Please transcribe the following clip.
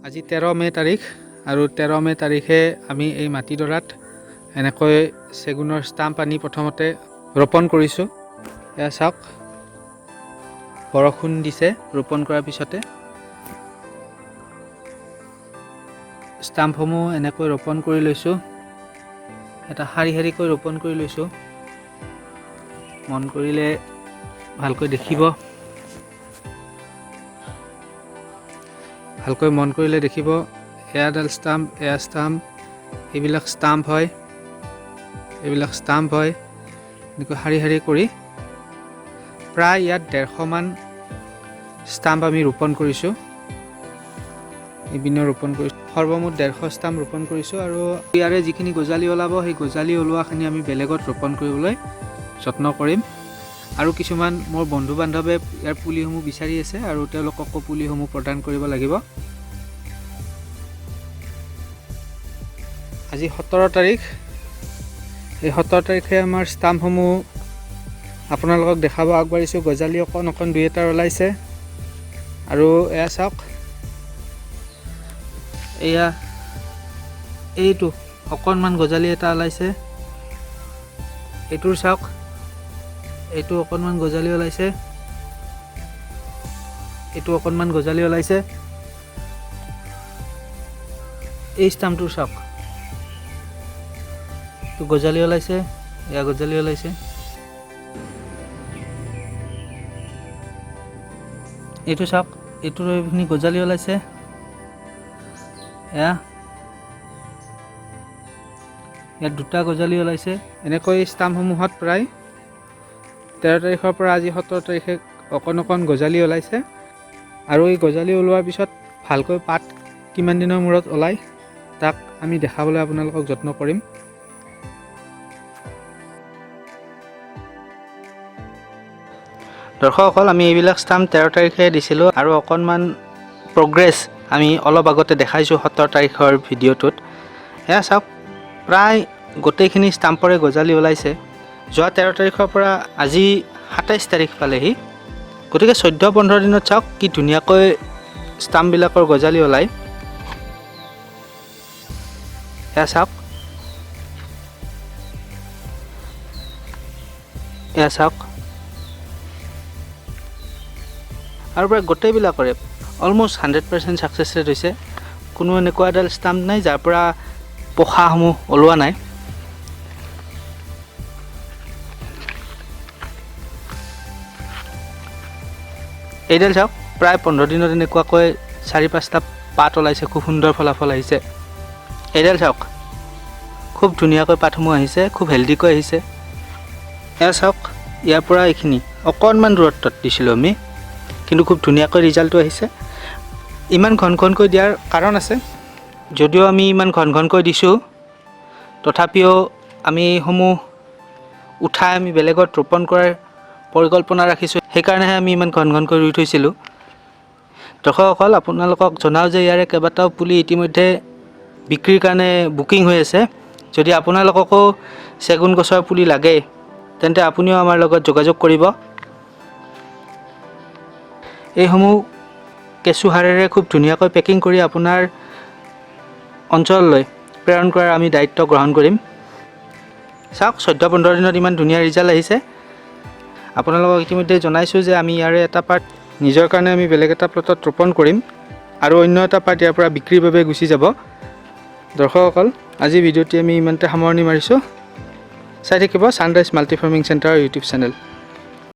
আজি 13 মে তাৰিখ আৰু 13 মে তাৰিখে আমি এই মাটিডৰাত এনেকৈ চেগুনৰ ষ্টাম্প আনি প্ৰথমতে ৰোপণ কৰিছোঁ। এয়া চাওক, বৰষুণ দিছে ৰোপণ কৰাৰ পিছতে। ষ্টাম্পসমূহ এনেকৈ ৰোপণ কৰি লৈছোঁ, এটা শাৰী শাৰীকৈ ৰোপণ কৰি লৈছোঁ। মন কৰিলে ভালকৈ দেখিব, ভালকৈ মন কৰিলে দেখিব। এয়াডাল ষ্টাম্প, এয়া ষ্টাম্প, এইবিলাক ষ্টাম্প হয়, এইবিলাক ষ্টাম্প হয়। এনেকৈ শাৰী শাৰী কৰি প্ৰায় ইয়াত 150 মান ষ্টাম্প আমি ৰোপণ কৰিছোঁ। এইপিনে ৰোপণ কৰিছোঁ, সৰ্বমুঠ 150 ষ্টাম্প ৰোপণ কৰিছোঁ। আৰু ইয়াৰে যিখিনি গজালি ওলাব, সেই গজালি ওলোৱাখিনি আমি বেলেগত ৰোপণ কৰিবলৈ যত্ন কৰিম। আৰু কিছুমান মোৰ বন্ধু বান্ধৱে ইয়াৰ পুলিসমূহ বিচাৰি আছে আৰু তেওঁলোককো পুলিসমূহ প্ৰদান কৰিব লাগিব। আজি 17 তাৰিখ, এই 17 তাৰিখে আমাৰ ষ্টাম্পসমূহ আপোনালোকক দেখাব আগবাঢ়িছোঁ। গজালি অকণ অকণ দুই এটা ওলাইছে। আৰু এয়া চাওক, এয়া এইটো অকণমান গজালি এটা ওলাইছে। এইটোৰ চাওক, এইটো অকণমান গজালি ওলাইছে, এইটো অকণমান গজালি ওলাইছে। এই ষ্টাম্পটোৰ চাওক, এইটো গজালি ওলাইছে, এয়া গজালি ওলাইছে। এইটো চাওক, এইটোৰ এইখিনি গজালি ওলাইছে। ইয়াত দুটা গজালি ওলাইছে। এনেকৈ ষ্টাম্পসমূহত প্ৰায় 13 তাৰিখৰ পৰা আজি 17 তাৰিখে অকণ অকণ গজালি ওলাইছে। আৰু এই গজালি ওলোৱাৰ পিছত ভালকৈ পাত কিমান দিনৰ মূৰত ওলায় তাক আমি দেখাবলৈ আপোনালোকক যত্ন কৰিম। দৰ্শকসকল, আমি এইবিলাক ষ্টাম্প 13 তাৰিখে দিছিলোঁ আৰু অকণমান প্ৰগ্ৰেছ আমি অলপ আগতে দেখাইছোঁ 17 তাৰিখৰ ভিডিঅ'টোত। এয়া চাওক, প্ৰায় গোটেইখিনি ষ্টাম্পৰে গজালি ওলাইছে। যোৱা 13 তাৰিখৰ পৰা আজি 27 তাৰিখ পালেহি, গতিকে 14-15 দিনত চাওক কি ধুনীয়াকৈ ষ্টাম্পবিলাকৰ গজালি ওলায়। এয়া চাওক, এয়া চাওক, আৰু প্ৰায় গোটেইবিলাকৰে অলম'ষ্ট 100% ছাকচেছ ৰেট হৈছে। কোনো এনেকুৱা এডাল ষ্টাম্প নাই যাৰ পৰা পোখাসমূহ ওলোৱা নাই। এইডাল চাওক, প্ৰায় 15 দিনত এনেকুৱাকৈ 4-5টা পাত ওলাইছে, খুব সুন্দৰ ফলাফল আহিছে। এইডাল চাওক, খুব ধুনীয়াকৈ পাতসমূহ আহিছে, খুব হেল্ডিকৈ আহিছে। এয়া চাওক, ইয়াৰ পৰা এইখিনি অকণমান দূৰত্বত দিছিলোঁ আমি, কিন্তু খুব ধুনীয়াকৈ ৰিজাল্টটো আহিছে। ইমান ঘন ঘনকৈ দিয়াৰ কাৰণ আছে। যদিও আমি ইমান ঘন ঘনকৈ দিছোঁ, তথাপিও আমি এইসমূহ উঠাই আমি বেলেগত ৰোপণ কৰাৰ পৰিকল্পনা ৰাখিছোঁ। সেইকাৰণেহে আমি ইমান ঘন ঘনকৈ ৰুই থৈছিলোঁ। দৰ্শকসকল, আপোনালোকক জনাওঁ যে ইয়াৰে কেইবাটাও পুলি ইতিমধ্যে বিক্ৰীৰ কাৰণে বুকিং হৈ আছে। যদি আপোনালোককো চেগুন গছৰ পুলি লাগে, তেন্তে আপুনিও আমাৰ লগত যোগাযোগ কৰিব। এইসমূহ কেঁচুসাৰেৰে খুব ধুনীয়াকৈ পেকিং কৰি আপোনাৰ অঞ্চললৈ প্ৰেৰণ কৰাৰ আমি দায়িত্ব গ্ৰহণ কৰিম। চাওক, 14-15 দিনত ইমান ধুনীয়া ৰিজাল্ট আহিছে। আপোনালোকক ইতিমধ্যে জনাইছোঁ যে আমি ইয়াৰে এটা পাৰ্ট নিজৰ কাৰণে আমি বেলেগ এটা প্লটত ৰোপণ কৰিম আৰু অন্য এটা পাৰ্ট ইয়াৰ পৰা বিক্ৰীৰ বাবে গুচি যাব। দৰ্শকসকল, আজি ভিডিঅ'টি আমি ইমানতে সামৰণি মাৰিছোঁ। চাই থাকিব ছানৰাইজ মাল্টি ফাৰ্মিং চেণ্টাৰৰ ইউটিউব চেনেল।